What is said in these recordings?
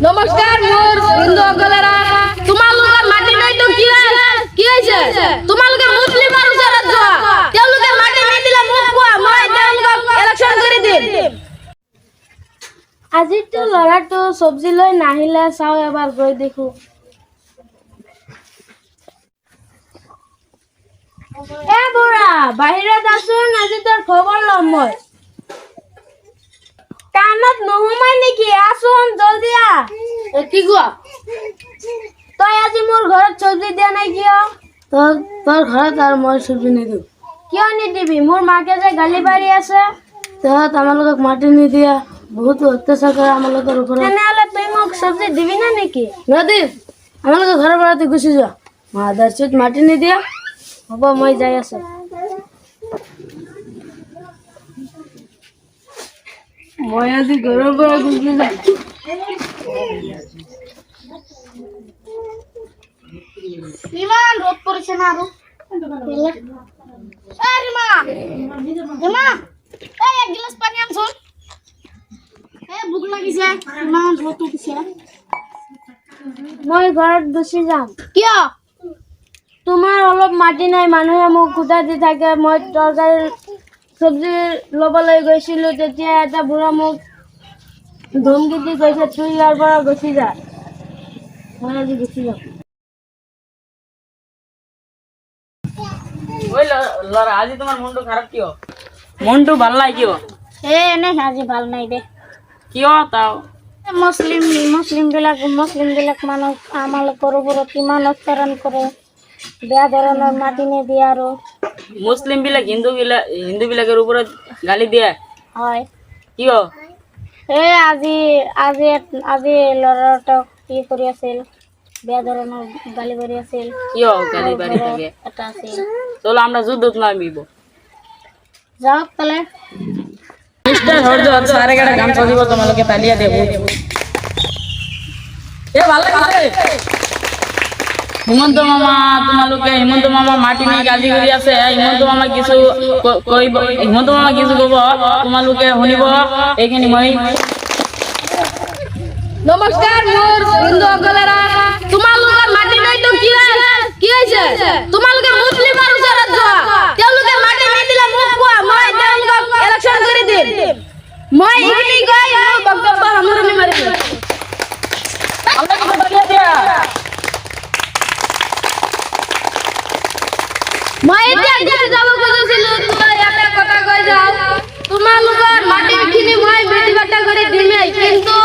নমস্কাৰ মোৰ হিন্দু অকলেৰা তোমালোকৰ মাটি নাই তো কি হৈছে তোমালোকে মুসলিম আৰু ওচৰত যোৱা তেওঁলোকে মাটি নিদিলে মোক কোৱা মই তেওঁলোকক ইলেকশন কৰি দিম আজিতো লৰাটো সবজি লৈ নাহিলে চাও এবাৰ গৈ দেখো এ বুঢ়া বাহিৰত আছোন আজি তোৰ খবৰ লম মই কানত নহমাই নেকি আসুন জলদি আ কি গো তই আজি মোৰ ঘৰত সবজি দিয়া নাই কিয় তোৰ ঘৰত আৰু মই সবজি নিদিও কিয় নিদিবি মোৰ মাকে যে গালি পাৰি আছে তহঁত আমালোকক মাটি নিদিয়া বহুত অত্যাচাৰ কৰে আমালোকৰ ওপৰত তেনেহলে তই মোক সবজি দিবি না নেকি নদিম আমালোকৰ ঘৰৰ পৰা তুই গুচি যোৱা মাদাৰচোদ মাটি নিদিয়া হ'ব মই যাই আছো মই আজি ঘৰৰ পৰা গুচি যাম ইমান ৰ'দ পৰিছে না আৰু ৰিমা এই এক গিলাচ পানী আনচোন ভোক লাগিছে ইমান ৰ'দ উঠিছে মই ঘৰত গুচি যাম কিয় তোমাৰ অলপ মাটি নাই মানুহে মোক খুঁটা দি থাকে মই তৰকাৰী সবজি ল'বলৈ গৈছিলো তেতিয়া এটা বুঢ়া মোক ধমকি দি কৈছে তুই ইয়াৰ পৰা গুচি যা মই আজি গুচি যাম ওই লরা আজি তোমার মনটো খারাপ কিয় মনটো ভাল নাই কিয় এনে আজি ভাল নাই দে কিয় তাও মুসলিম বিলাক মানুহ আমালোকৰ ওপৰত কিমান অত্যাচাৰ কৰে বেয়া ধৰণৰ মাটি নিদিয়ে আৰু মুসলিম বিলাক হিন্দু বিলাকেৰ উপৰে গালি দিয়ে হয় কিয় আজি ল'ৰাটোক কি কৰি আছিল বেয়া ধৰণৰ গালি পাৰি আছিল কিয় গালি পারি থাকে এটা আছিল চলো আমরা যুদ্ধত নামিব যাওক তাহলে মিস্টার হরজত সারে গাড়া গামছা দিব তোমালোকে তালিয়া দেব এ ভালো লাগে হিমন্ত মামা তোমালোকে হিমন্ত মামা মাটি নিয়ে গালি কৰি আছে হিমন্ত মামা কিছু কইব হিমন্ত মামা কিছু কব তোমালোকে শুনিব এইখিনি মই নমস্কাৰ মোৰ হিন্দু অকলেৰা তোমালোকৰ মাটি নাই তো কি হৈছে তোমালোকে মুসলিম আৰু ওচৰত যোৱা তেওঁলোকে মাটি নিদিলে মোক কোৱা মই তেওঁলোকক ইলেকশন কৰি দিম মই এইখিনি গৈ মোৰ বক্তব্য সামৰণি মাৰিম আমৰা কিছু তালিয়া দিয়া মই এতিয়া গুচি যাব খুজিছিলো তোমাৰ এটা কথা কৈ যাও তোমালোকৰ মাটিখিনি মই বেটি বাটা কৰি দিমেই কিন্তু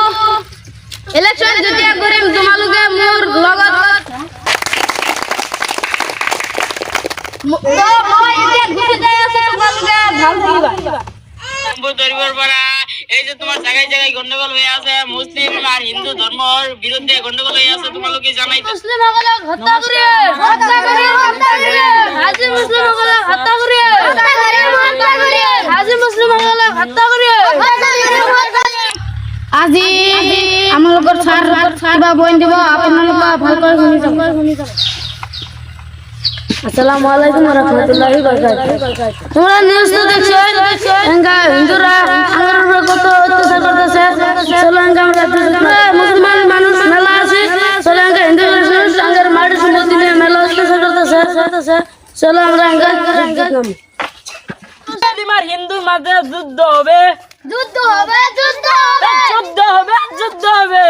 ইলেকশন যেতিয়া কৰিম তোমালোকে মোৰ লগত মই এতিয়া গুচি যাই আছো তোমালোকে ভাল থাকিবা ধরিবার পারা এই যে তোমার জায়গায় জায়গায় গন্ডগোল হয়ে আছে মুসলিম আর হিন্দু ধর্মের বিরুদ্ধে গন্ডগোল হয়ে আছে তোমালোকে জানাইতে মুসলিমসকলক হত্যা কৰি হাজি মুসলিমসকলক হত্যা কৰি হাজি মুসলিমসকলক হত্যা কৰি আজি আমালোকৰ ছাৰ কিবা বইন দিব আপোনালোকে ভালকৈ শুনি যাব আসসালামু আলাইকুম ওয়া রাহমাতুল্লাহি ওয়া বারাকাতুহু তোমরা নিউজ তো দেখছো এঙ্গা হিন্দুরা আমাদের উপর কত অত্যাচার করতেছে শ্রীলঙ্কা মুসলমান মানুষ মেলা আছে শ্রীলঙ্কা হিন্দু সঙ্গে মাটি সম্পত্তি নিয়ে মেলা অত্যাচার করতেছে চলো আমরা মুসলিম আর হিন্দুর মাঝে যুদ্ধ হবে যুদ্ধ হবে যুদ্ধ হবে